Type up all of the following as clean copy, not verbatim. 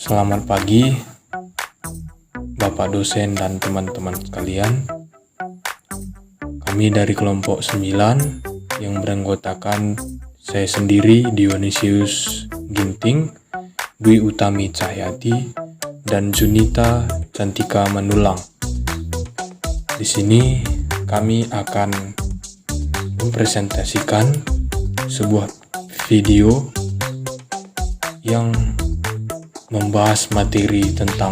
Selamat pagi, Bapak dosen dan teman-teman sekalian. Kami dari kelompok 9 yang beranggotakan saya sendiri, Dionysius Ginting, Dwi Utami Cahyati, dan Junita Cantika Manulang. Di sini kami akan mempresentasikan sebuah video yang membahas materi tentang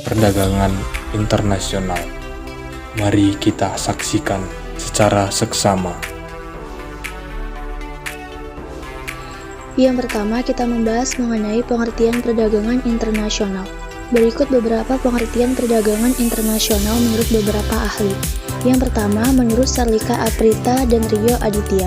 perdagangan internasional. Mari kita saksikan secara seksama. Yang pertama, kita membahas mengenai pengertian perdagangan internasional. Berikut beberapa pengertian perdagangan internasional menurut beberapa ahli. Yang pertama, menurut Sarlika Aprita dan Rio Aditya.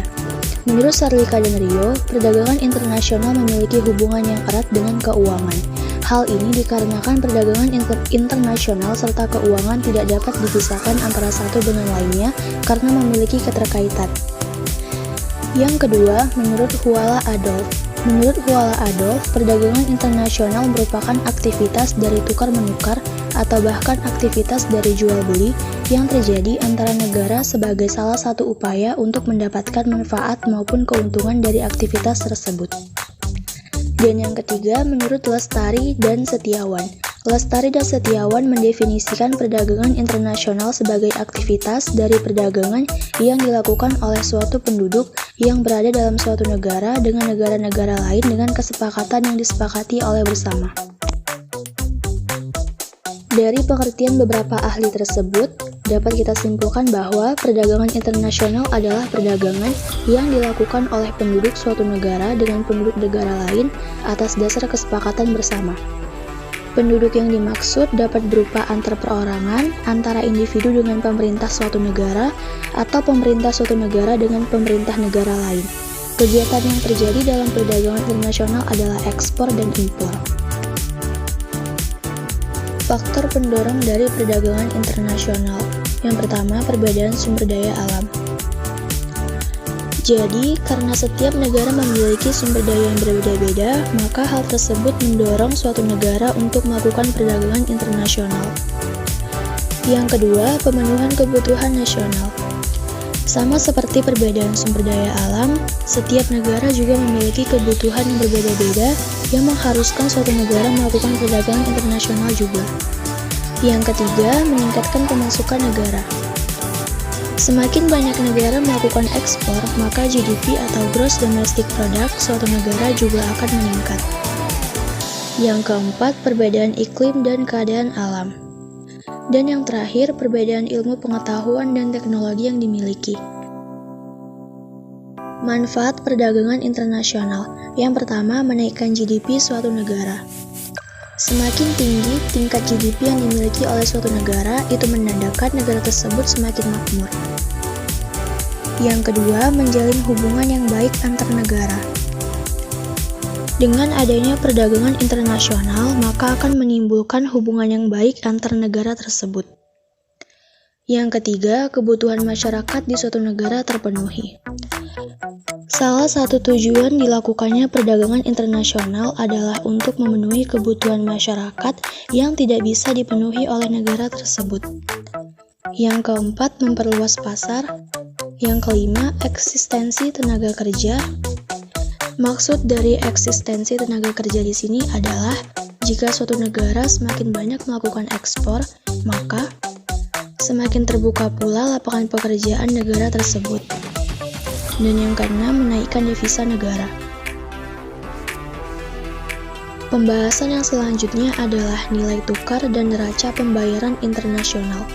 Menurut Sarlika dan Rio, perdagangan internasional memiliki hubungan yang erat dengan keuangan. Hal ini dikarenakan perdagangan internasional serta keuangan tidak dapat dipisahkan antara satu dengan lainnya karena memiliki keterkaitan. Yang kedua, menurut Huala Adolf. Menurut Huala Adolf, perdagangan internasional merupakan aktivitas dari tukar-menukar atau bahkan aktivitas dari jual-beli yang terjadi antara negara sebagai salah satu upaya untuk mendapatkan manfaat maupun keuntungan dari aktivitas tersebut. Dan yang ketiga, menurut Lestari dan Setiawan. Lestari dan Setiawan mendefinisikan perdagangan internasional sebagai aktivitas dari perdagangan yang dilakukan oleh suatu penduduk yang berada dalam suatu negara dengan negara-negara lain dengan kesepakatan yang disepakati oleh bersama. Dari pengertian beberapa ahli tersebut, dapat kita simpulkan bahwa perdagangan internasional adalah perdagangan yang dilakukan oleh penduduk suatu negara dengan penduduk negara lain atas dasar kesepakatan bersama. Penduduk yang dimaksud dapat berupa antar perorangan, antara individu dengan pemerintah suatu negara, atau pemerintah suatu negara dengan pemerintah negara lain. Kegiatan yang terjadi dalam perdagangan internasional adalah ekspor dan impor. Faktor pendorong dari perdagangan internasional. Yang pertama, perbedaan sumber daya alam. Jadi, karena setiap negara memiliki sumber daya yang berbeda-beda, maka hal tersebut mendorong suatu negara untuk melakukan perdagangan internasional. Yang kedua, pemenuhan kebutuhan nasional. Sama seperti perbedaan sumber daya alam, setiap negara juga memiliki kebutuhan yang berbeda-beda yang mengharuskan suatu negara melakukan perdagangan internasional juga. Yang ketiga, meningkatkan pemasukan negara. Semakin banyak negara melakukan ekspor, maka GDP atau Gross Domestic Product suatu negara juga akan meningkat. Yang keempat, perbedaan iklim dan keadaan alam. Dan yang terakhir, perbedaan ilmu pengetahuan dan teknologi yang dimiliki. Manfaat perdagangan internasional. Yang pertama, menaikkan GDP suatu negara. Semakin tinggi tingkat GDP yang dimiliki oleh suatu negara, itu menandakan negara tersebut semakin makmur. Yang kedua, menjalin hubungan yang baik antar negara. Dengan adanya perdagangan internasional, maka akan menimbulkan hubungan yang baik antar negara tersebut. Yang ketiga, kebutuhan masyarakat di suatu negara terpenuhi. Salah satu tujuan dilakukannya perdagangan internasional adalah untuk memenuhi kebutuhan masyarakat yang tidak bisa dipenuhi oleh negara tersebut. Yang keempat, memperluas pasar. Yang kelima, eksistensi tenaga kerja. Maksud dari eksistensi tenaga kerja di sini adalah jika suatu negara semakin banyak melakukan ekspor, maka semakin terbuka pula lapangan pekerjaan negara tersebut. Dan yang keenam, menaikkan devisa negara. Pembahasan yang selanjutnya adalah nilai tukar dan neraca pembayaran internasional.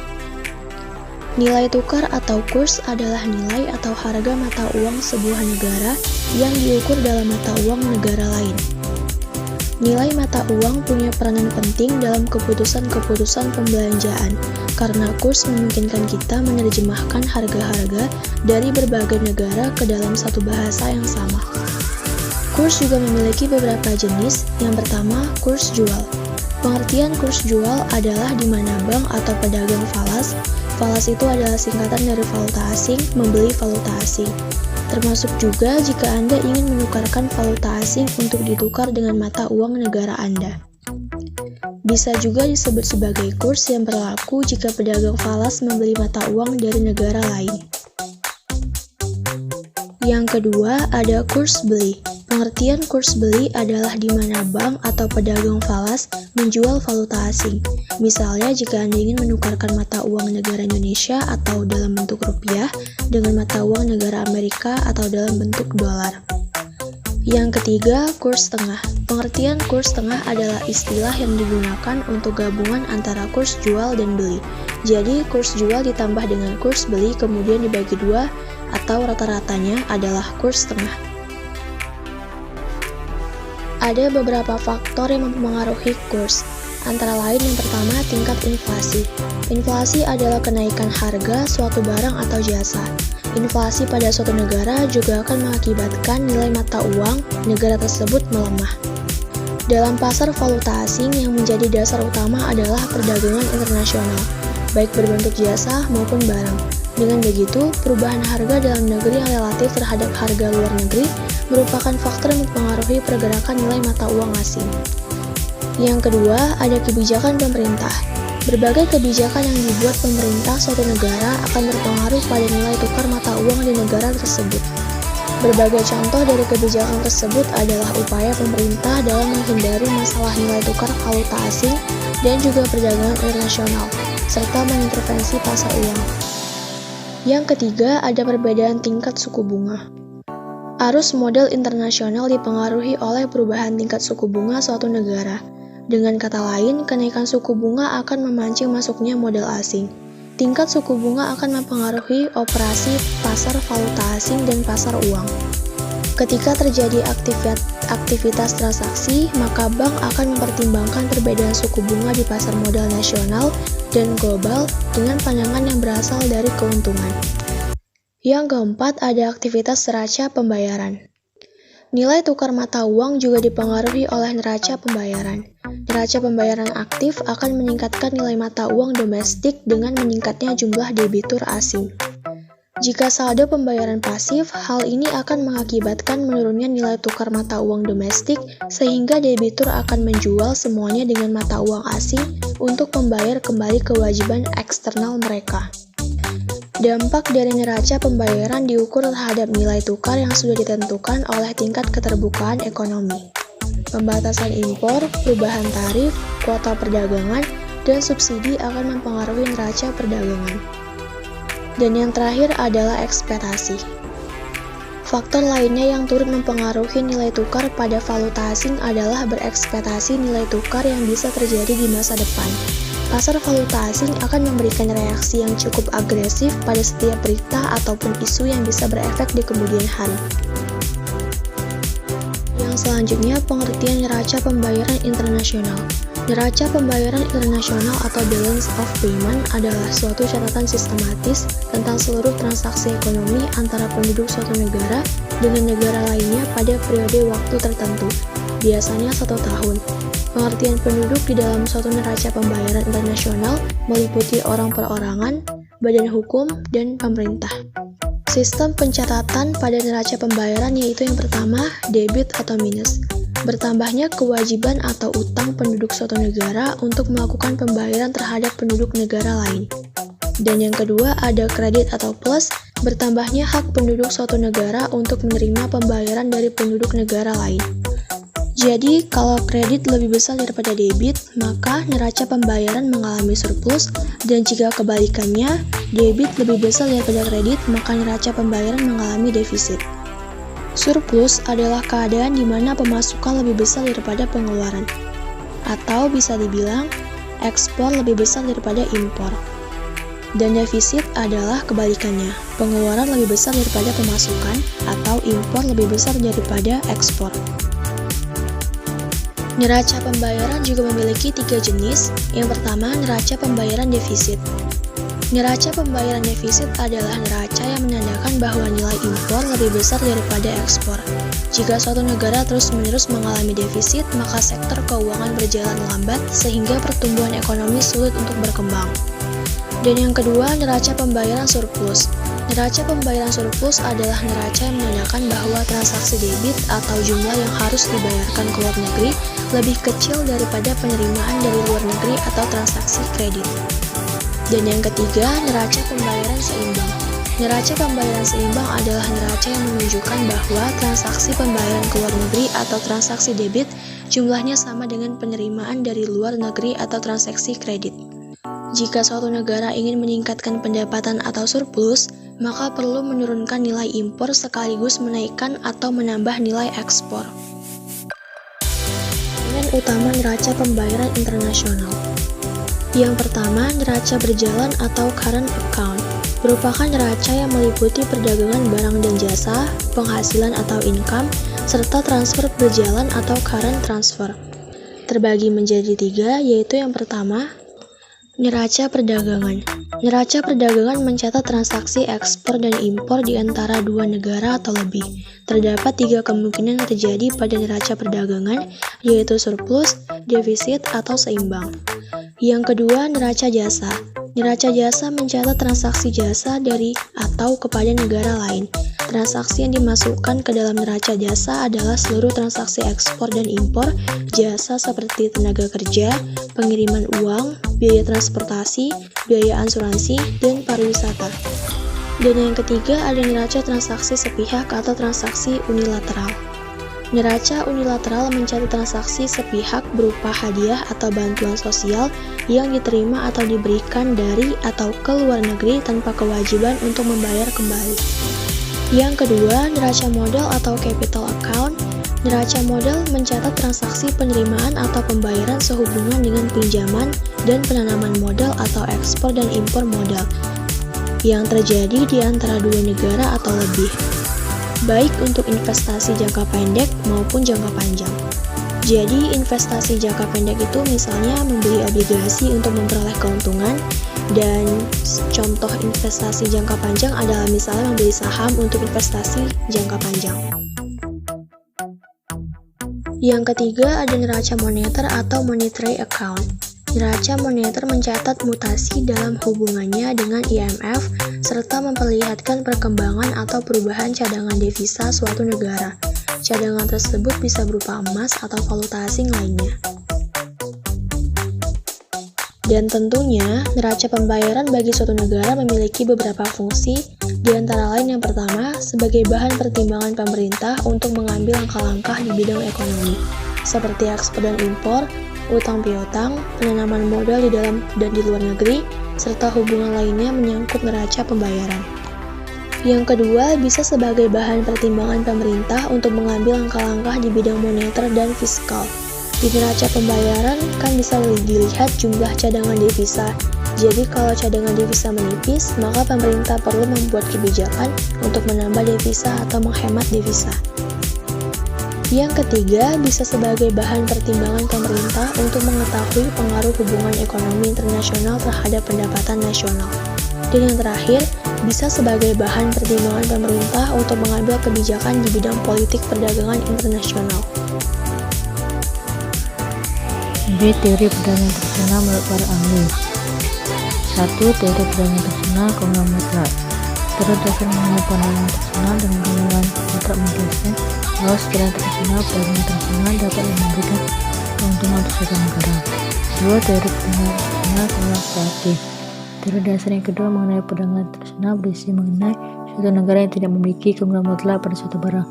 Nilai tukar atau kurs adalah nilai atau harga mata uang sebuah negara yang diukur dalam mata uang negara lain. Nilai mata uang punya peranan penting dalam keputusan-keputusan pembelanjaan, karena kurs memungkinkan kita menerjemahkan harga-harga dari berbagai negara ke dalam satu bahasa yang sama. Kurs juga memiliki beberapa jenis. Yang pertama, kurs jual. Pengertian kurs jual adalah di mana bank atau pedagang falas. Falas itu adalah singkatan dari valuta asing, membeli valuta asing. Termasuk juga jika Anda ingin menukarkan valuta asing untuk ditukar dengan mata uang negara Anda. Bisa juga disebut sebagai kurs yang berlaku jika pedagang falas membeli mata uang dari negara lain. Yang kedua, ada kurs beli. Pengertian kurs beli adalah di mana bank atau pedagang falas menjual valuta asing. Misalnya, jika Anda ingin menukarkan mata uang negara Indonesia atau dalam bentuk rupiah dengan mata uang negara Amerika atau dalam bentuk dolar. Yang ketiga, kurs tengah. Pengertian kurs tengah adalah istilah yang digunakan untuk gabungan antara kurs jual dan beli. Jadi, kurs jual ditambah dengan kurs beli kemudian dibagi dua atau rata-ratanya adalah kurs tengah. Ada beberapa faktor yang mempengaruhi kurs. Antara lain yang pertama, tingkat inflasi. Inflasi adalah kenaikan harga suatu barang atau jasa. Inflasi pada suatu negara juga akan mengakibatkan nilai mata uang negara tersebut melemah. Dalam pasar valuta asing yang menjadi dasar utama adalah perdagangan internasional, baik berbentuk jasa maupun barang. Dengan begitu, perubahan harga dalam negeri yang relatif terhadap harga luar negeri merupakan faktor yang mempengaruhi pergerakan nilai mata uang asing. Yang kedua, ada kebijakan pemerintah. Berbagai kebijakan yang dibuat pemerintah suatu negara akan berpengaruh pada nilai tukar mata uang di negara tersebut. Berbagai contoh dari kebijakan tersebut adalah upaya pemerintah dalam menghindari masalah nilai tukar valuta asing dan juga perdagangan internasional, serta mengintervensi pasar uang. Yang ketiga, ada perbedaan tingkat suku bunga. Arus modal internasional dipengaruhi oleh perubahan tingkat suku bunga suatu negara. Dengan kata lain, kenaikan suku bunga akan memancing masuknya modal asing. Tingkat suku bunga akan mempengaruhi operasi pasar valuta asing dan pasar uang. Ketika terjadi aktivitas transaksi, maka bank akan mempertimbangkan perbedaan suku bunga di pasar modal nasional dan global dengan pandangan yang berasal dari keuntungan. Yang keempat, ada aktivitas neraca pembayaran. Nilai tukar mata uang juga dipengaruhi oleh neraca pembayaran. Neraca pembayaran aktif akan meningkatkan nilai mata uang domestik dengan meningkatnya jumlah debitur asing. Jika saldo pembayaran pasif, hal ini akan mengakibatkan menurunnya nilai tukar mata uang domestik sehingga debitur akan menjual semuanya dengan mata uang asing untuk membayar kembali kewajiban eksternal mereka. Dampak dari neraca pembayaran diukur terhadap nilai tukar yang sudah ditentukan oleh tingkat keterbukaan ekonomi. Pembatasan impor, perubahan tarif, kuota perdagangan, dan subsidi akan mempengaruhi neraca perdagangan. Dan yang terakhir adalah ekspektasi. Faktor lainnya yang turut mempengaruhi nilai tukar pada valuta asing adalah berekspektasi nilai tukar yang bisa terjadi di masa depan. Pasar valuta asing akan memberikan reaksi yang cukup agresif pada setiap berita ataupun isu yang bisa berefek di kemudian hari. Yang selanjutnya, pengertian neraca pembayaran internasional. Neraca pembayaran internasional atau balance of payment adalah suatu catatan sistematis tentang seluruh transaksi ekonomi antara penduduk suatu negara dengan negara lainnya pada periode waktu tertentu, biasanya 1 tahun. Pengertian penduduk di dalam suatu neraca pembayaran internasional meliputi orang perorangan, badan hukum, dan pemerintah. Sistem pencatatan pada neraca pembayaran yaitu yang pertama, debit atau minus. Bertambahnya kewajiban atau utang penduduk suatu negara untuk melakukan pembayaran terhadap penduduk negara lain. Dan yang kedua, ada kredit atau plus, bertambahnya hak penduduk suatu negara untuk menerima pembayaran dari penduduk negara lain. Jadi, kalau kredit lebih besar daripada debit, maka neraca pembayaran mengalami surplus, dan jika kebalikannya, debit lebih besar daripada kredit, maka neraca pembayaran mengalami defisit. Surplus adalah keadaan di mana pemasukan lebih besar daripada pengeluaran, atau bisa dibilang, ekspor lebih besar daripada impor. Dan defisit adalah kebalikannya, pengeluaran lebih besar daripada pemasukan, atau impor lebih besar daripada ekspor. Neraca pembayaran juga memiliki 3 jenis. Yang pertama, neraca pembayaran defisit. Neraca pembayaran defisit adalah neraca yang menandakan bahwa nilai impor lebih besar daripada ekspor. Jika suatu negara terus-menerus mengalami defisit, maka sektor keuangan berjalan lambat sehingga pertumbuhan ekonomi sulit untuk berkembang. Dan yang kedua, neraca pembayaran surplus. Neraca pembayaran surplus adalah neraca yang menandakan bahwa transaksi debit atau jumlah yang harus dibayarkan ke luar negeri lebih kecil daripada penerimaan dari luar negeri atau transaksi kredit. Dan yang ketiga, neraca pembayaran seimbang. Neraca pembayaran seimbang adalah neraca yang menunjukkan bahwa transaksi pembayaran ke luar negeri atau transaksi debit jumlahnya sama dengan penerimaan dari luar negeri atau transaksi kredit. Jika suatu negara ingin meningkatkan pendapatan atau surplus, maka perlu menurunkan nilai impor sekaligus menaikkan atau menambah nilai ekspor. Komponen utama neraca pembayaran internasional. Yang pertama, neraca berjalan atau current account, merupakan neraca yang meliputi perdagangan barang dan jasa, penghasilan atau income, serta transfer berjalan atau current transfer. Terbagi menjadi 3, yaitu yang pertama, neraca perdagangan. Neraca perdagangan mencatat transaksi ekspor dan impor di antara dua negara atau lebih. Terdapat 3 kemungkinan yang terjadi pada neraca perdagangan, yaitu surplus, defisit, atau seimbang. Yang kedua, neraca jasa. Neraca jasa mencatat transaksi jasa dari atau kepada negara lain. Transaksi yang dimasukkan ke dalam neraca jasa adalah seluruh transaksi ekspor dan impor, jasa seperti tenaga kerja, pengiriman uang, biaya transportasi, biaya asuransi, dan pariwisata. Dan yang ketiga ada neraca transaksi sepihak atau transaksi unilateral. Neraca unilateral mencatat transaksi sepihak berupa hadiah atau bantuan sosial yang diterima atau diberikan dari atau ke luar negeri tanpa kewajiban untuk membayar kembali. Yang kedua, neraca modal atau capital account. Neraca modal mencatat transaksi penerimaan atau pembayaran sehubungan dengan pinjaman dan penanaman modal atau ekspor dan impor modal yang terjadi di antara dua negara atau lebih, baik untuk investasi jangka pendek maupun jangka panjang. Jadi, investasi jangka pendek itu misalnya membeli obligasi untuk memperoleh keuntungan, dan contoh investasi jangka panjang adalah misalnya membeli saham untuk investasi jangka panjang. Yang ketiga ada neraca moneter atau monetary account. Neraca moneter mencatat mutasi dalam hubungannya dengan IMF serta memperlihatkan perkembangan atau perubahan cadangan devisa suatu negara. Cadangan tersebut bisa berupa emas atau valuta asing lainnya. Dan tentunya, neraca pembayaran bagi suatu negara memiliki beberapa fungsi, di antara lain yang pertama, sebagai bahan pertimbangan pemerintah untuk mengambil langkah-langkah di bidang ekonomi, seperti ekspor dan impor, utang piutang, penanaman modal di dalam dan di luar negeri, serta hubungan lainnya menyangkut neraca pembayaran. Yang kedua, bisa sebagai bahan pertimbangan pemerintah untuk mengambil langkah-langkah di bidang moneter dan fiskal. Di neraca pembayaran kan bisa dilihat jumlah cadangan devisa. Jadi kalau cadangan devisa menipis, maka pemerintah perlu membuat kebijakan untuk menambah devisa atau menghemat devisa. Yang ketiga, bisa sebagai bahan pertimbangan pemerintah untuk mengetahui pengaruh hubungan ekonomi internasional terhadap pendapatan nasional. Dan yang terakhir, bisa sebagai bahan pertimbangan pemerintah untuk mengambil kebijakan di bidang politik perdagangan internasional. B. Teori perdagangan internasional menurut para ahli. 1. Teori perdagangan internasional konglomerat. Teori dasar mengenai pandangan internasional dan hubungan kontrak menjelaskan bahwa secara internasional perdagangan internasional dapat memberikan keuntungan untuk suatu negara. 2. Teori perdagangan internasional kualitatif. Teori dasar yang kedua mengenai perdagangan internasional berisi mengenai suatu negara yang tidak memiliki keunggulan mutlak pada suatu barang,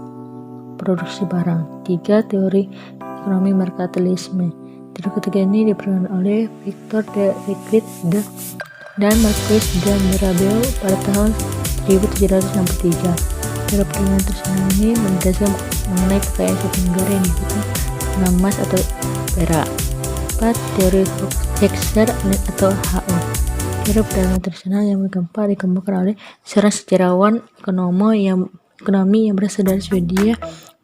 produksi barang. 3. Teori ekonomi merkantilisme. Teori ketiga ini diperankan oleh Victor de Recruit dan Marquis de Mirabeau pada tahun 1763. Teori perdagangan internasional ini mendasarkan mengenai kekayaan suatu negara yang dibutuhkan dengan emas atau perak. 4. Teori Heckscher atau HO. Teori perdagangan internasional yang keempat dikembangkan oleh seorang sejarawan ekonomi yang berasal dari Swedia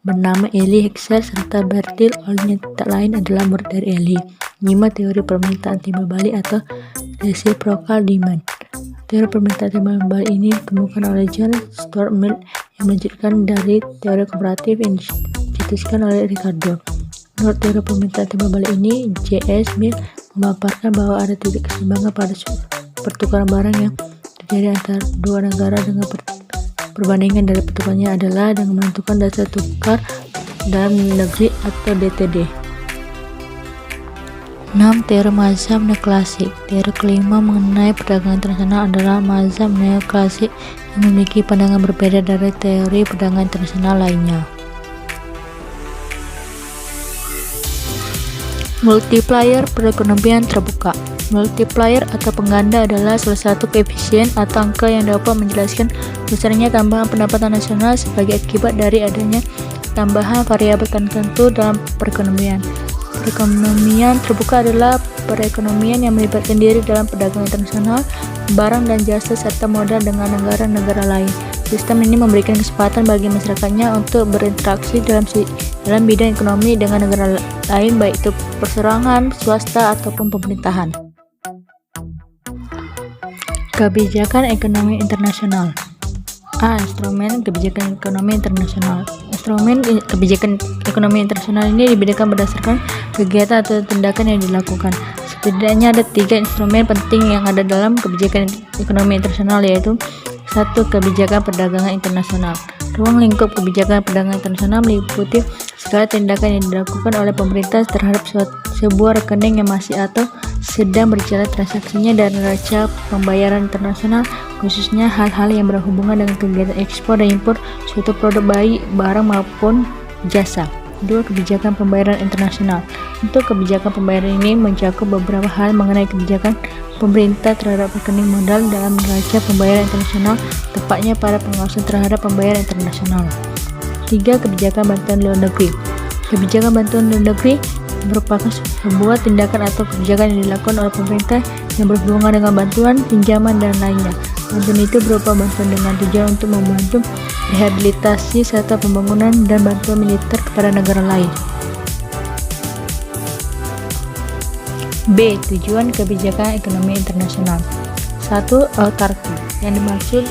bernama Eli Heckscher serta Bertil Ohlin, tak lain adalah murid dari Eli. 5. Teori permintaan timbal balik atau reciprocal demand. Teori permintaan timbal balik ini ditemukan oleh John Stuart Mill yang melanjutkan dari teori kooperatif yang dicetuskan oleh Ricardo. Menurut teori permintaan timbal balik ini, J.S. Mill memaparkan bahwa ada titik keseimbangan pertukaran barang yang terjadi antara dua negara dengan perbandingan dari pertukarannya adalah dengan menentukan dasar tukar dalam negeri atau DTD. 6. Teori mazhab neoklasik. Teori kelima mengenai perdagangan internasional adalah mazhab neoklasik yang memiliki pandangan berbeda dari teori perdagangan internasional lainnya. Multiplier perekonomian terbuka. Multiplier atau pengganda adalah salah satu koefisien atau angka yang dapat menjelaskan besarnya tambahan pendapatan nasional sebagai akibat dari adanya tambahan variabel tertentu dalam perekonomian. Perekonomian terbuka adalah perekonomian yang melibatkan diri dalam perdagangan internasional, barang dan jasa serta modal dengan negara-negara lain. Sistem ini memberikan kesempatan bagi masyarakatnya untuk berinteraksi dalam bidang ekonomi dengan negara lain, baik itu perseorangan, swasta, ataupun pemerintahan. Kebijakan ekonomi internasional. A. Instrumen kebijakan ekonomi internasional. Instrumen kebijakan ekonomi internasional ini dibedakan berdasarkan kegiatan atau tindakan yang dilakukan. Setidaknya ada 3 instrumen penting yang ada dalam kebijakan ekonomi internasional, yaitu 1. Kebijakan perdagangan internasional. Ruang lingkup kebijakan perdagangan internasional meliputi segala tindakan yang dilakukan oleh pemerintah terhadap sebuah rekening yang masih atau sedang berjalan transaksinya dan neraca pembayaran internasional, khususnya hal-hal yang berhubungan dengan kegiatan ekspor dan impor suatu produk baik barang maupun jasa. 2. Kebijakan pembayaran internasional. Untuk kebijakan pembayaran ini mencakup beberapa hal mengenai kebijakan pemerintah terhadap rekening modal dalam neraca pembayaran internasional, tepatnya pada pengawasan terhadap pembayaran internasional. 3. Kebijakan bantuan luar negeri. Kebijakan bantuan luar negeri merupakan sebuah tindakan atau kebijakan yang dilakukan oleh pemerintah yang berhubungan dengan bantuan, pinjaman, dan lainnya. Bantuan itu berupa bantuan dengan tujuan untuk membantu rehabilitasi serta pembangunan dan bantuan militer kepada negara lain. B. Tujuan kebijakan ekonomi internasional. 1. Autarki. Yang dimaksud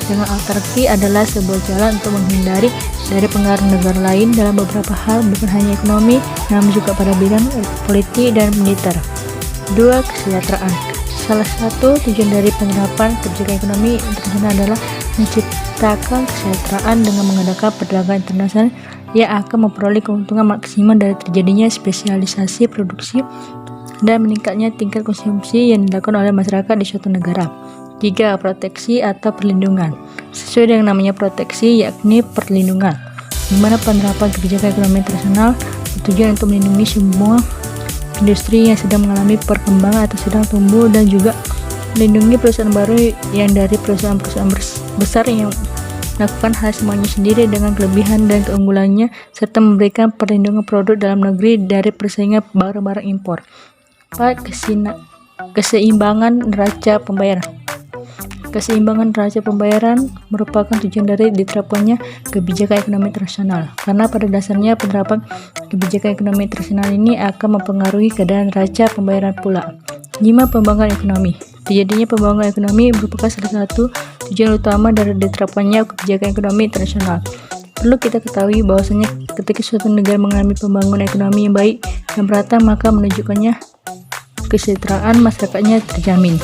dengan autarki adalah sebuah jalan untuk menghindari dari pengaruh negara lain dalam beberapa hal, bukan hanya ekonomi, namun juga pada bidang politik dan militer. 2. Kesejahteraan. Salah satu tujuan dari penerapan kebijakan ekonomi internasional adalah menciptakan kesejahteraan dengan mengadakan perdagangan internasional yang akan memperoleh keuntungan maksimal dari terjadinya spesialisasi produksi dan meningkatnya tingkat konsumsi yang dilakukan oleh masyarakat di suatu negara. 3. Proteksi atau perlindungan. Sesuai dengan namanya proteksi, yakni perlindungan, di mana penerapan kebijakan ekonomi internasional bertujuan untuk melindungi semua industri yang sedang mengalami perkembangan atau sedang tumbuh, dan juga melindungi perusahaan baru yang dari perusahaan-perusahaan besar yang melakukan hal semuanya sendiri dengan kelebihan dan keunggulannya, serta memberikan perlindungan produk dalam negeri dari persaingan barang-barang impor. 4. Keseimbangan neraca pembayaran. Keseimbangan neraca pembayaran merupakan tujuan dari diterapkannya kebijakan ekonomi internasional, karena pada dasarnya penerapan kebijakan ekonomi internasional ini akan mempengaruhi keadaan neraca pembayaran pula. 5. Pembangunan ekonomi. Terjadinya pembangunan ekonomi merupakan salah satu tujuan utama dari diterapkannya kebijakan ekonomi internasional. Perlu kita ketahui bahwasanya ketika suatu negara mengalami pembangunan ekonomi yang baik dan merata, maka menunjukkannya kesejahteraan masyarakatnya terjamin.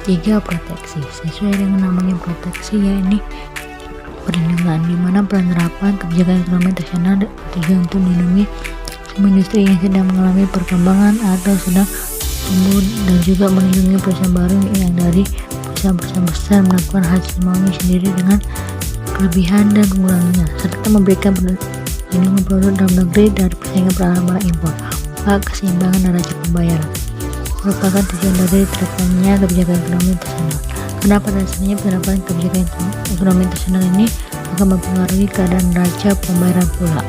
3. Proteksi. Sesuai dengan namanya proteksi, yakni perlindungan, di mana penerapan kebijakan ekonomi internasional tujuan untuk melindungi semua industri yang sedang mengalami perkembangan atau sedang tumbuh, dan juga melindungi perusahaan baru yang dari perusahaan-perusahaan besar melakukan hal semuanya sendiri dengan kelebihan dan keunggulannya, serta memberikan perlindungan produk dalam negeri dari persaingan barang-barang impor. 4. Keseimbangan neraca pembayaran merupakan tujuan dari terapkannya kebijakan ekonomi internasional, karena pada dasarnya penerapan kebijakan ekonomi internasional ini akan mempengaruhi keadaan neraca pembayaran pula.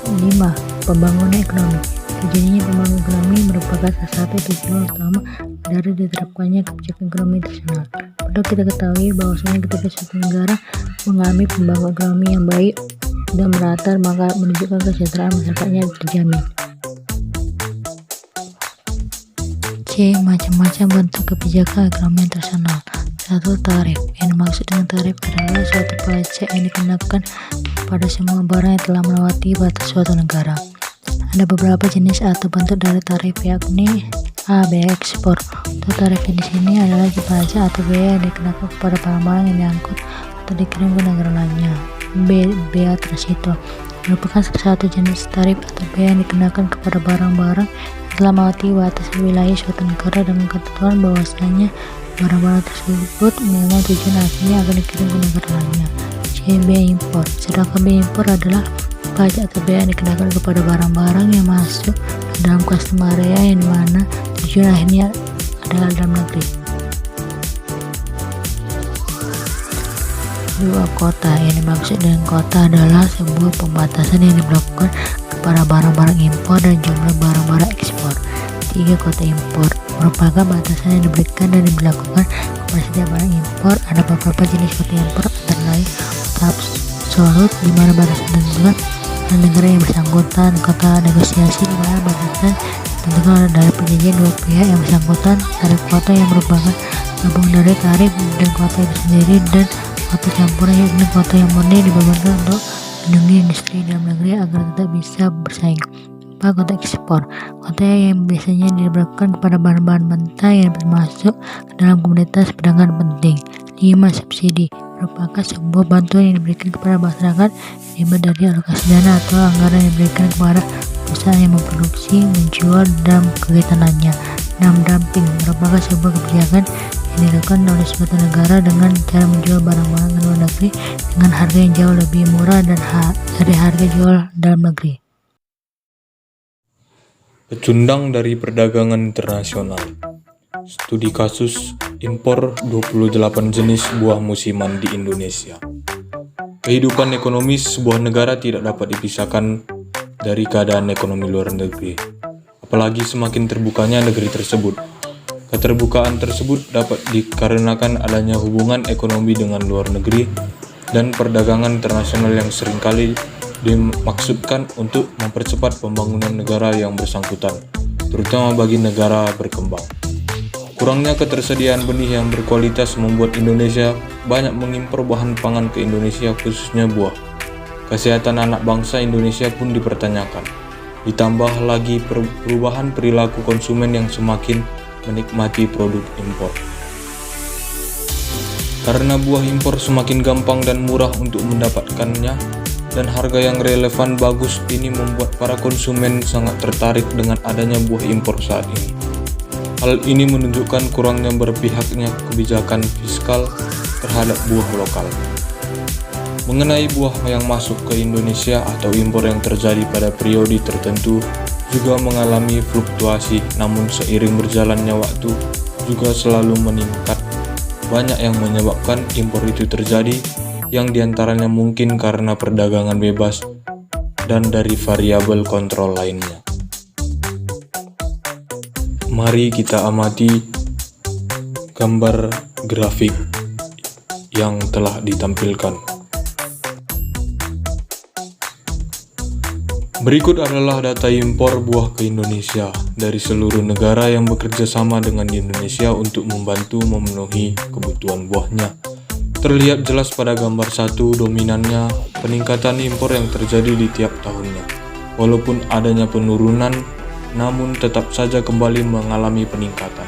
5. Pembangunan ekonomi. Terjadinya pembangunan ekonomi merupakan salah satu tujuan utama dari diterapkannya kebijakan ekonomi internasional. Perlu kita ketahui bahwasanya ketika suatu negara mengalami pembangunan ekonomi yang baik dan merata, maka menunjukkan kesejahteraan masyarakatnya terjamin. C. Macam-macam bentuk kebijakan ekonomi internasional. 1. Tarif. Yang dimaksud dengan tarif adalah suatu pajak yang dikenakan pada semua barang yang telah melewati batas suatu negara. Ada beberapa jenis atau bentuk dari tarif, yakni A. Biaya ekspor. Untuk tarif di sini adalah pajak atau biaya yang dikenakan kepada barang-barang yang diangkut atau dikirim ke negara lainnya. B. Biaya transito merupakan suatu jenis tarif atau biaya yang dikenakan kepada barang-barang yang telah melewati batas wilayah suatu negara dengan ketentuan bahwasanya barang-barang tersebut memang tujuan akhirnya akan dikirim ke negara lainnya. C. Biaya impor. Sedangkan biaya impor adalah pajak atau biaya yang dikenakan kepada barang-barang yang masuk ke dalam custom area yang dimana tujuan akhirnya adalah dalam negeri. 2. Kota. Yang dimaksud dengan kota adalah sebuah pembatasan yang diberlakukan kepada barang-barang impor dan jumlah barang-barang ekspor. 3. Kota impor merupakan batasan yang diberikan dan diberlakukan kepada setiap barang impor. Ada beberapa jenis kota impor, antara lain kota absolut di mana batasan ditentukan oleh negara yang bersangkutan, kota negosiasi di mana batasan ditentukan dari perjanjian dua pihak yang bersangkutan, tarif kota yang merupakan gabung dari tarif dan kota itu sendiri, dan kota campuran yakni kota yang murni dibebankan untuk melindungi industri dalam negeri agar tetap bisa bersaing. 4. Kota ekspor. Kota yang biasanya diberlakukan kepada bahan-bahan mentah yang termasuk ke dalam komoditas perdagangan penting. 5. Subsidi merupakan sebuah bantuan yang diberikan kepada masyarakat diambil dari alokasi dana atau anggaran yang diberikan kepada perusahaan yang memproduksi, menjual, dan kegiatan lainnya. 6. Dumping merupakan sebuah kebijakan yang dilakukan oleh suatu negara dengan cara menjual barang-barang ke luar negeri dengan harga yang jauh lebih murah dari harga jual dalam negeri. Pecundang dari perdagangan internasional. Studi kasus impor 28 jenis buah musiman di Indonesia. Kehidupan ekonomis sebuah negara tidak dapat dipisahkan dari keadaan ekonomi luar negeri, apalagi semakin terbukanya negeri tersebut. Keterbukaan tersebut dapat dikarenakan adanya hubungan ekonomi dengan luar negeri dan perdagangan internasional yang seringkali dimaksudkan untuk mempercepat pembangunan negara yang bersangkutan, terutama bagi negara berkembang. Kurangnya ketersediaan benih yang berkualitas membuat Indonesia banyak mengimpor bahan pangan ke Indonesia, khususnya buah. Kesehatan anak bangsa Indonesia pun dipertanyakan. Ditambah lagi perubahan perilaku konsumen yang semakin menikmati produk impor. Karena buah impor semakin gampang dan murah untuk mendapatkannya, dan harga yang relevan bagus, ini membuat para konsumen sangat tertarik dengan adanya buah impor saat ini. Hal ini menunjukkan kurangnya berpihaknya kebijakan fiskal terhadap buah lokal. Mengenai buah yang masuk ke Indonesia atau impor yang terjadi pada periode tertentu juga mengalami fluktuasi, namun seiring berjalannya waktu juga selalu meningkat. Banyak yang menyebabkan impor itu terjadi, yang diantaranya mungkin karena perdagangan bebas dan dari variabel kontrol lainnya. Mari kita amati gambar grafik yang telah ditampilkan. Berikut adalah data impor buah ke Indonesia dari seluruh negara yang bekerja sama dengan Indonesia untuk membantu memenuhi kebutuhan buahnya. Terlihat jelas pada gambar 1 dominannya peningkatan impor yang terjadi di tiap tahunnya. Walaupun adanya penurunan, namun tetap saja kembali mengalami peningkatan.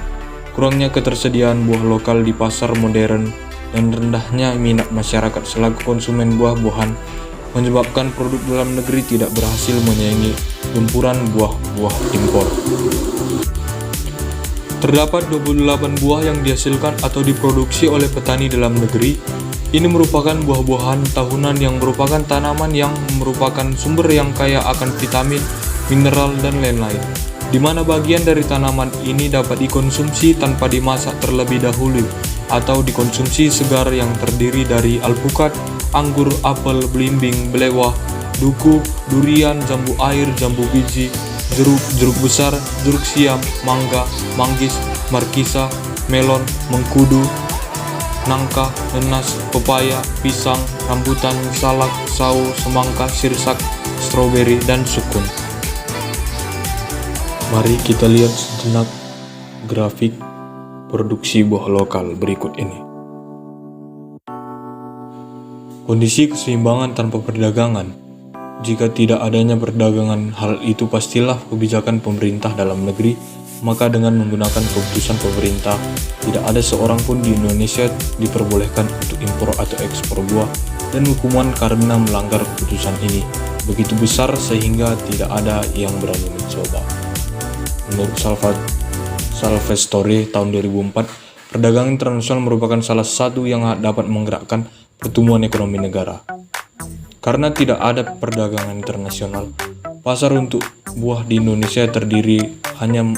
Kurangnya ketersediaan buah lokal di pasar modern dan rendahnya minat masyarakat selaku konsumen buah-buahan menyebabkan produk dalam negeri tidak berhasil menyaingi gempuran buah-buah impor. Terdapat 28 buah yang dihasilkan atau diproduksi oleh petani dalam negeri. Ini merupakan buah-buahan tahunan yang merupakan tanaman yang merupakan sumber yang kaya akan vitamin, mineral, dan lain-lain, di mana bagian dari tanaman ini dapat dikonsumsi tanpa dimasak terlebih dahulu atau dikonsumsi segar yang terdiri dari alpukat, anggur, apel, belimbing, belewah, duku, durian, jambu air, jambu biji, jeruk besar, jeruk siam, mangga, manggis, markisa, melon, mengkudu, nangka, nanas, pepaya, pisang, rambutan, salak, sawo, semangka, sirsak, stroberi, dan sukun. Mari kita lihat sejenak grafik produksi buah lokal berikut ini. Kondisi keseimbangan tanpa perdagangan. Jika tidak adanya perdagangan, hal itu pastilah kebijakan pemerintah dalam negeri. Maka dengan menggunakan keputusan pemerintah, tidak ada seorang pun di Indonesia diperbolehkan untuk impor atau ekspor buah, dan hukuman karena melanggar keputusan ini begitu besar sehingga tidak ada yang berani mencoba. Menurut Salvatore tahun 2004, perdagangan internasional merupakan salah satu yang dapat menggerakkan pertumbuhan ekonomi negara. Karena tidak ada perdagangan internasional, pasar untuk buah di Indonesia terdiri hanya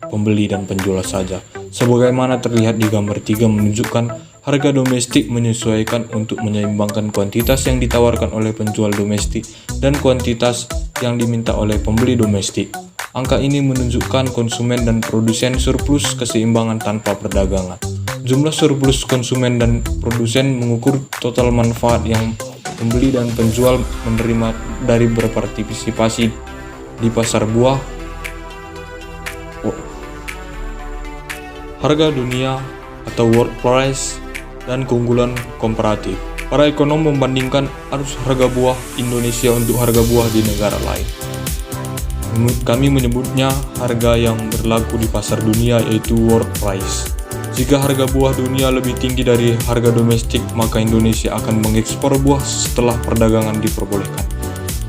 pembeli dan penjual saja. Sebagaimana terlihat di gambar 3 menunjukkan harga domestik menyesuaikan untuk menyeimbangkan kuantitas yang ditawarkan oleh penjual domestik dan kuantitas yang diminta oleh pembeli domestik. Angka ini menunjukkan konsumen dan produsen surplus keseimbangan tanpa perdagangan. Jumlah surplus konsumen dan produsen mengukur total manfaat yang pembeli dan penjual menerima dari berpartisipasi di pasar buah. Harga dunia atau world price dan keunggulan komparatif. Para ekonom membandingkan arus harga buah Indonesia untuk harga buah di negara lain. Kami menyebutnya harga yang berlaku di pasar dunia, yaitu world price. Jika harga buah dunia lebih tinggi dari harga domestik, maka Indonesia akan mengekspor buah setelah perdagangan diperbolehkan.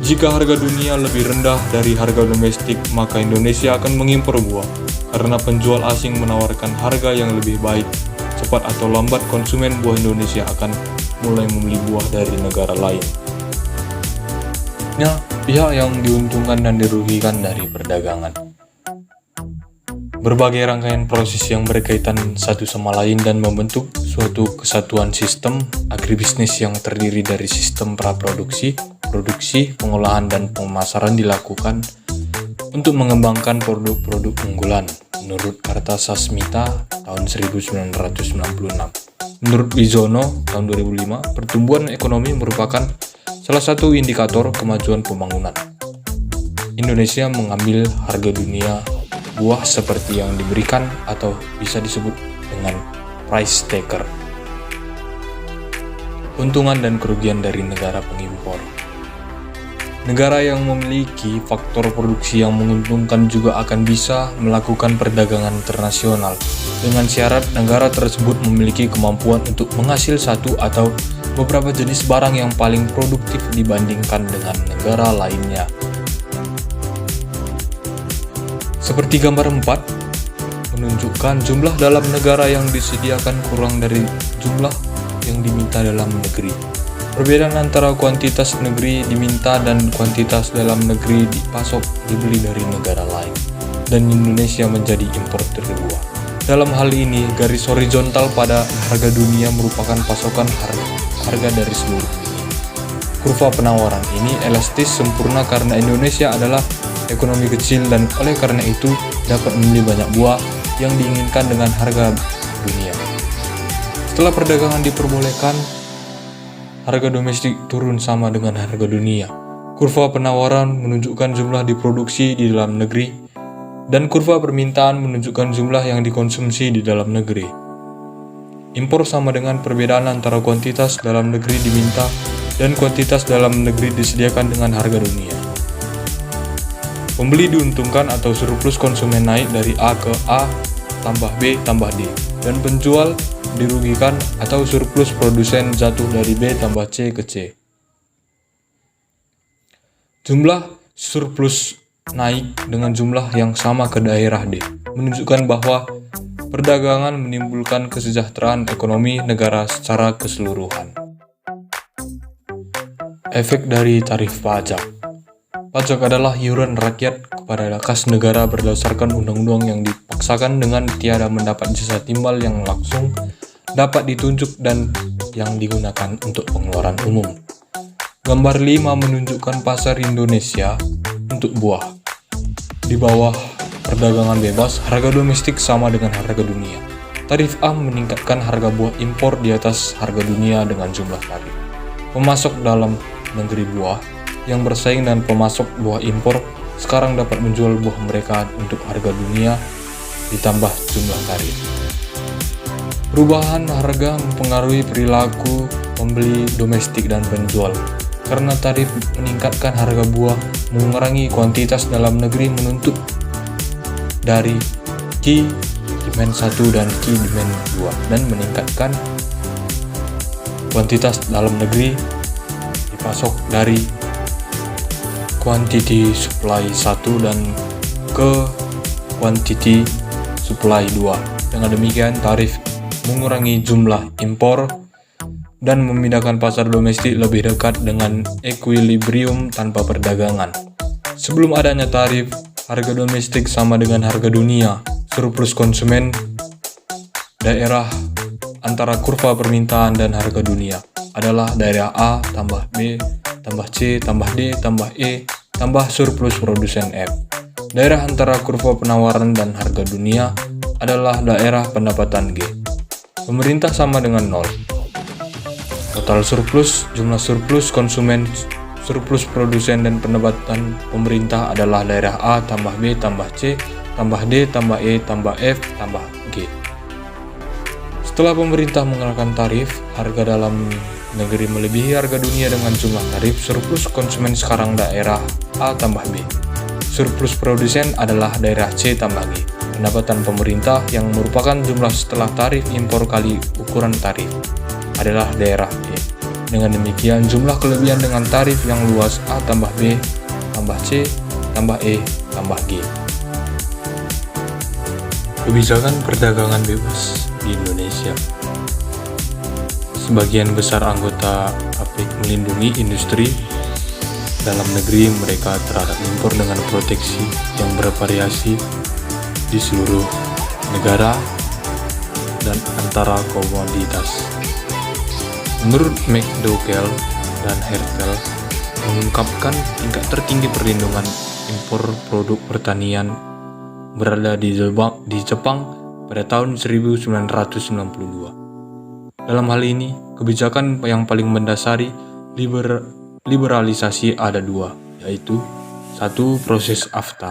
Jika harga dunia lebih rendah dari harga domestik, maka Indonesia akan mengimpor buah. Karena penjual asing menawarkan harga yang lebih baik, cepat atau lambat konsumen buah Indonesia akan mulai membeli buah dari negara lain. Pihak yang diuntungkan dan dirugikan dari perdagangan. Berbagai rangkaian proses yang berkaitan satu sama lain dan membentuk suatu kesatuan sistem agribisnis yang terdiri dari sistem praproduksi, produksi, pengolahan, dan pemasaran dilakukan untuk mengembangkan produk-produk unggulan. Menurut Kartasasmita tahun 1996. Menurut Bizono tahun 2005, pertumbuhan ekonomi merupakan salah satu indikator kemajuan pembangunan. Indonesia mengambil harga dunia buah seperti yang diberikan atau bisa disebut dengan price taker. Keuntungan dan kerugian dari negara pengimpor. Negara yang memiliki faktor produksi yang menguntungkan juga akan bisa melakukan perdagangan internasional dengan syarat negara tersebut memiliki kemampuan untuk menghasil satu atau beberapa jenis barang yang paling produktif dibandingkan dengan negara lainnya. Seperti gambar 4 menunjukkan jumlah dalam negara yang disediakan kurang dari jumlah yang diminta dalam negeri. Perbedaan antara kuantitas negeri diminta dan kuantitas dalam negeri dipasok dibeli dari negara lain, dan Indonesia menjadi importer buah. Dalam hal ini, garis horizontal pada harga dunia merupakan pasokan harga dari seluruh dunia. Kurva penawaran ini elastis sempurna karena Indonesia adalah ekonomi kecil dan oleh karena itu dapat membeli banyak buah yang diinginkan dengan harga dunia. Setelah perdagangan diperbolehkan, harga domestik turun sama dengan harga dunia. Kurva penawaran menunjukkan jumlah diproduksi di dalam negeri, dan kurva permintaan menunjukkan jumlah yang dikonsumsi di dalam negeri. Impor sama dengan perbedaan antara kuantitas dalam negeri diminta dan kuantitas dalam negeri disediakan dengan harga dunia. Pembeli diuntungkan atau surplus konsumen naik dari A ke A tambah B tambah D, dan penjual dirugikan atau surplus produsen jatuh dari B tambah C ke C. Jumlah surplus naik dengan jumlah yang sama ke daerah D, menunjukkan bahwa perdagangan menimbulkan kesejahteraan ekonomi negara secara keseluruhan. Efek dari tarif pajak. Pajak adalah iuran rakyat kepada kas negara berdasarkan undang-undang yang dipaksakan dengan tiada mendapat jasa timbal yang langsung dapat ditunjuk dan yang digunakan untuk pengeluaran umum. Gambar 5 menunjukkan pasar Indonesia untuk buah. Di bawah perdagangan bebas, harga domestik sama dengan harga dunia. Tarif A meningkatkan harga buah impor di atas harga dunia dengan jumlah tarif. Pemasok dalam negeri buah yang bersaing dan pemasok buah impor sekarang dapat menjual buah mereka untuk harga dunia ditambah jumlah tarif. Perubahan harga mempengaruhi perilaku pembeli domestik dan penjual. karena tarif meningkatkan harga buah, mengurangi kuantitas dalam negeri menuntut dari key demand 1 dan key demand 2 dan meningkatkan kuantitas dalam negeri dipasok dari quantity supply 1 dan ke quantity supply 2. Dengan demikian tarif mengurangi jumlah impor dan memindahkan pasar domestik lebih dekat dengan equilibrium tanpa perdagangan. Sebelum adanya tarif, harga domestik sama dengan harga dunia. Surplus konsumen daerah antara kurva permintaan dan harga dunia adalah daerah A tambah B tambah C tambah D tambah E tambah surplus produsen F. Daerah antara kurva penawaran dan harga dunia adalah daerah pendapatan G. Pemerintah sama dengan 0. Total surplus, jumlah surplus konsumen, surplus produsen dan pendapatan pemerintah adalah daerah A tambah B tambah C tambah D tambah E tambah F tambah G. Setelah pemerintah mengenakan tarif, harga dalam negeri melebihi harga dunia dengan jumlah tarif. Surplus konsumen sekarang daerah A tambah B. Surplus produsen adalah daerah C tambah G. Pendapatan pemerintah yang merupakan jumlah setelah tarif impor kali ukuran tarif adalah daerah E. Dengan demikian, jumlah kelebihan dengan tarif yang luas A tambah B tambah C tambah E tambah G. Kebijakan perdagangan bebas di Indonesia. Sebagian besar anggota APEC melindungi industri dalam negeri mereka terhadap impor dengan proteksi yang bervariasi di seluruh negara dan antara komoditas. Menurut McDougall dan Hertel mengungkapkan tingkat tertinggi perlindungan impor produk pertanian berada di Jepang pada tahun 1992. Dalam hal ini, kebijakan yang paling mendasari liberalisasi ada dua, yaitu 1. Proses AFTA,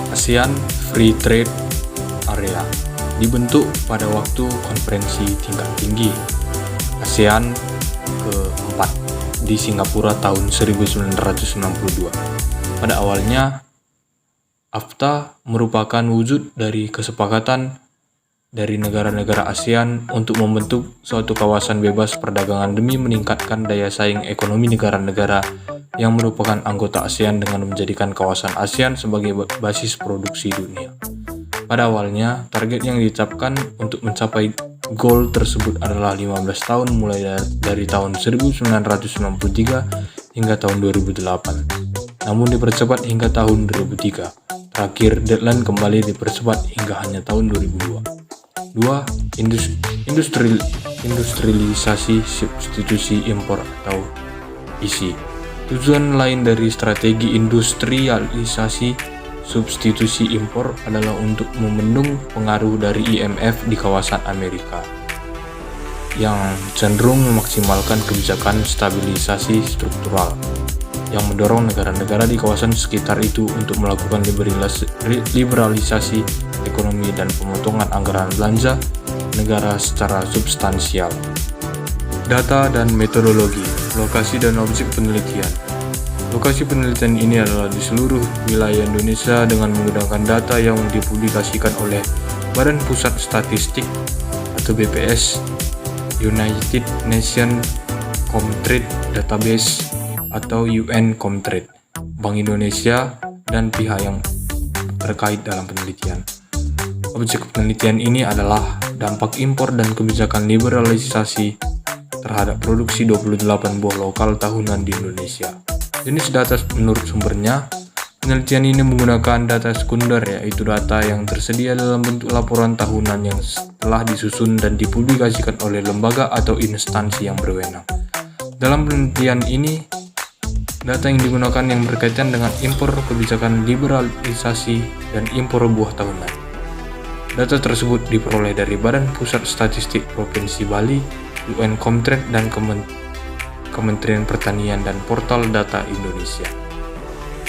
ASEAN Free Trade Area, dibentuk pada waktu konferensi tingkat tinggi ASEAN ke-4 di Singapura tahun 1992. Pada awalnya, AFTA merupakan wujud dari kesepakatan dari negara-negara ASEAN untuk membentuk suatu kawasan bebas perdagangan demi meningkatkan daya saing ekonomi negara-negara yang merupakan anggota ASEAN dengan menjadikan kawasan ASEAN sebagai basis produksi dunia. Pada awalnya, target yang ditetapkan untuk mencapai goal tersebut adalah 15 tahun mulai dari tahun 1993 hingga tahun 2008. Namun dipercepat hingga tahun 2003. Terakhir, deadline kembali dipercepat hingga hanya tahun 2002. 2. Industrialisasi substitusi impor atau ISI. Tujuan lain dari strategi industrialisasi substitusi impor adalah untuk membendung pengaruh dari IMF di kawasan Amerika yang cenderung memaksimalkan kebijakan stabilisasi struktural yang mendorong negara-negara di kawasan sekitar itu untuk melakukan liberalisasi ekonomi dan pemotongan anggaran belanja negara secara substansial. Data dan metodologi, lokasi dan objek penelitian. Lokasi penelitian ini adalah di seluruh wilayah Indonesia dengan menggunakan data yang dipublikasikan oleh Badan Pusat Statistik atau BPS, United Nations Comtrade Database atau UN Comtrade, Bank Indonesia, dan pihak yang terkait dalam penelitian. Objek penelitian ini adalah dampak impor dan kebijakan liberalisasi terhadap produksi 28 buah lokal tahunan di Indonesia. Jenis data menurut sumbernya, penelitian ini menggunakan data sekunder, yaitu data yang tersedia dalam bentuk laporan tahunan yang telah disusun dan dipublikasikan oleh lembaga atau instansi yang berwenang. Dalam penelitian ini, data yang digunakan yang berkaitan dengan impor, kebijakan liberalisasi, dan impor buah tahunan. Data tersebut diperoleh dari Badan Pusat Statistik Provinsi Bali, UN Comtrade, dan Kementerian Pertanian dan Portal Data Indonesia.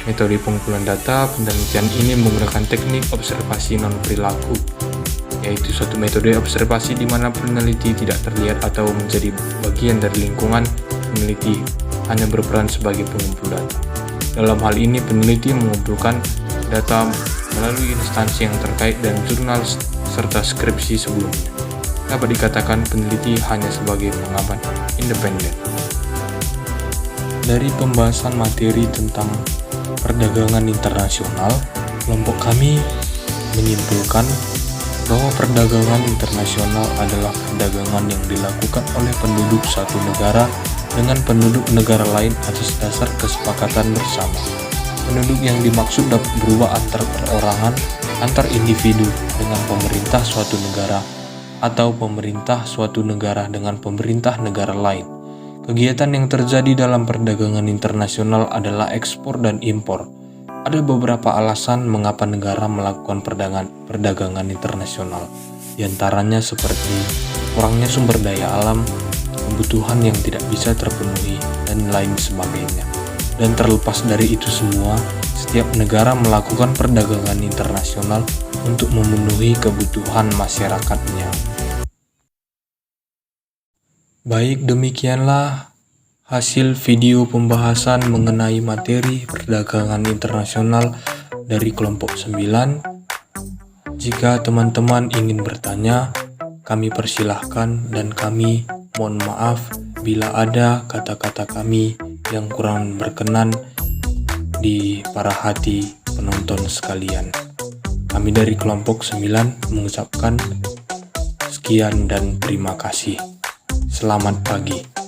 Metode pengumpulan data penelitian ini menggunakan teknik observasi non-perilaku, yaitu suatu metode observasi di mana peneliti tidak terlihat atau menjadi bagian dari lingkungan peneliti hanya berperan sebagai pengumpul data. Dalam hal ini, peneliti mengumpulkan data melalui instansi yang terkait dan jurnal serta skripsi sebelumnya. Dapat dikatakan peneliti hanya sebagai pengamat independen. Dari pembahasan materi tentang perdagangan internasional, kelompok kami menyimpulkan bahwa perdagangan internasional adalah perdagangan yang dilakukan oleh penduduk suatu negara dengan penduduk negara lain atas dasar kesepakatan bersama. Penduduk yang dimaksud dapat berubah antar perorangan, antar individu dengan pemerintah suatu negara, atau pemerintah suatu negara dengan pemerintah negara lain. Kegiatan yang terjadi dalam perdagangan internasional adalah ekspor dan impor. Ada beberapa alasan mengapa negara melakukan perdagangan internasional, di antaranya seperti kurangnya sumber daya alam, kebutuhan yang tidak bisa terpenuhi, dan lain sebagainya. Dan terlepas dari itu semua, setiap negara melakukan perdagangan internasional untuk memenuhi kebutuhan masyarakatnya. Baik, demikianlah hasil video pembahasan mengenai materi perdagangan internasional dari kelompok 9. Jika teman-teman ingin bertanya, kami persilahkan dan kami mohon maaf bila ada kata-kata kami yang kurang berkenan di para hati penonton sekalian. Kami dari kelompok 9 mengucapkan sekian dan terima kasih. Selamat pagi.